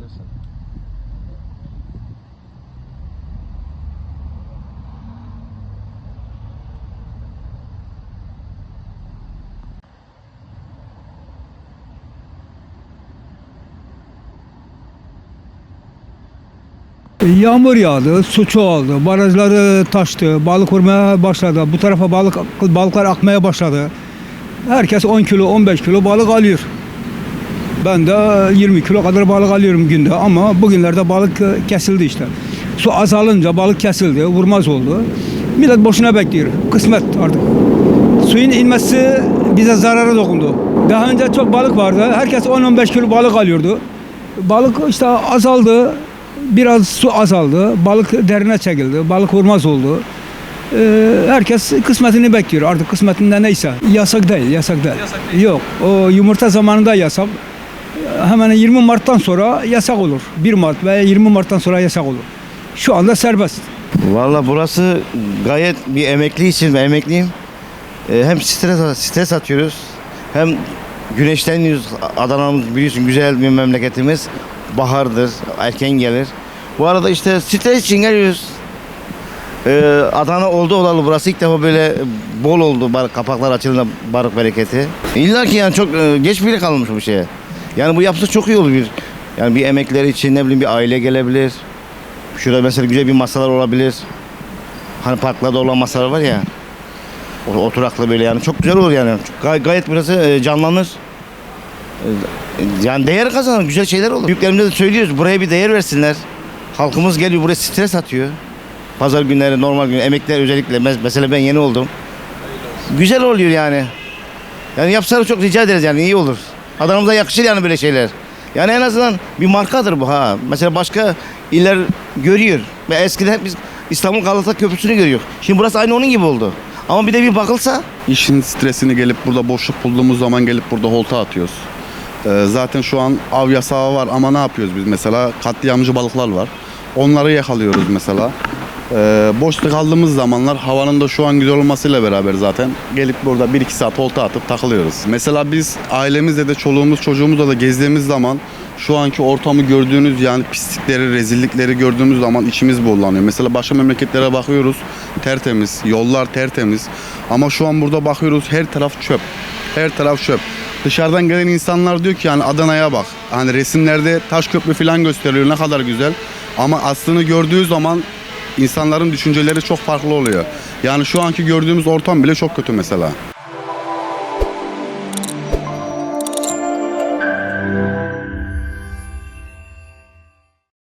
istersen. Yağmur yağdı, su çoğaldı, barajları taştı, balık vurmaya başladı. Bu tarafa balıklar akmaya başladı. Herkes 10 kilo, 15 kilo balık alıyor. Ben de 20 kilo kadar balık alıyorum günde ama bugünlerde balık kesildi işte. Su azalınca balık kesildi, vurmaz oldu. Millet boşuna bekliyor. Kısmet artık. Suyun inmesi bize zarara dokundu. Daha önce çok balık vardı. Herkes 10-15 kilo balık alıyordu. Balık işte azaldı. Biraz su azaldı. Balık derine çekildi. Balık vurmaz oldu. Herkes kısmetini bekliyor. Artık kısmetinde neyse. Yasak değil, yasak değil. Yasak değil. Yok. O yumurta zamanında yasak. Hemen 20 Mart'tan sonra yasak olur. 1 Mart veya 20 Mart'tan sonra yasak olur. Şu anda serbest. Valla burası gayet bir emekli için, ben emekliyim. Hem stres atıyoruz, hem güneşleniyoruz. Adana'mız biliyorsun güzel bir memleketimiz. Bahardır, erken gelir. Bu arada işte stres için geliyoruz. Adana oldu olalı burası ilk defa böyle bol oldu, kapaklar açılınca balık bereketi. İlla ki yani çok geç bile kalmış bu şeye. Yani bu yapsa çok iyi olur bir. Yani bir emekleri için ne bileyim bir aile gelebilir. Şurada mesela güzel bir masalar olabilir. Hani parklarda olan masalar var ya. Oturaklı böyle yani çok güzel olur yani. Gayet burası canlanır. Yani değer kazanır, güzel şeyler olur. Büyüklerimize de söylüyoruz, buraya bir değer versinler. Halkımız geliyor, buraya stres atıyor. Pazar günleri, normal gün, emekliler özellikle. Mesela ben yeni oldum. Güzel oluyor yani. Yani yapsalar çok rica ederiz yani, iyi olur. Adana'mıza yakışır yani böyle şeyler. Yani en azından bir markadır bu ha. Mesela başka iller görüyor. Ve eskiden biz İstanbul Galata Köprüsü'nü görüyoruz. Şimdi burası aynı onun gibi oldu. Ama bir de bir bakılsa. İşin stresini gelip burada boşluk bulduğumuz zaman gelip burada olta atıyoruz. Zaten şu an av yasağı var ama ne yapıyoruz biz mesela? Katliamcı balıklar var. Onları yakalıyoruz mesela. Boşluk kaldığımız zamanlar havanın da şu an güzel olmasıyla beraber zaten gelip burada 1-2 saat olta atıp takılıyoruz. Mesela biz ailemizle de çoluğumuz çocuğumuzla da gezdiğimiz zaman şu anki ortamı gördüğünüz yani pislikleri, rezillikleri gördüğümüz zaman içimiz bulanıyor. Mesela başka memleketlere bakıyoruz, tertemiz, yollar tertemiz ama şu an burada bakıyoruz her taraf çöp. Her taraf çöp. Dışarıdan gelen insanlar diyor ki yani Adana'ya bak. Hani resimlerde taş köprü falan gösteriyor, ne kadar güzel. Ama aslını gördüğü zaman insanların düşünceleri çok farklı oluyor. Yani şu anki gördüğümüz ortam bile çok kötü mesela.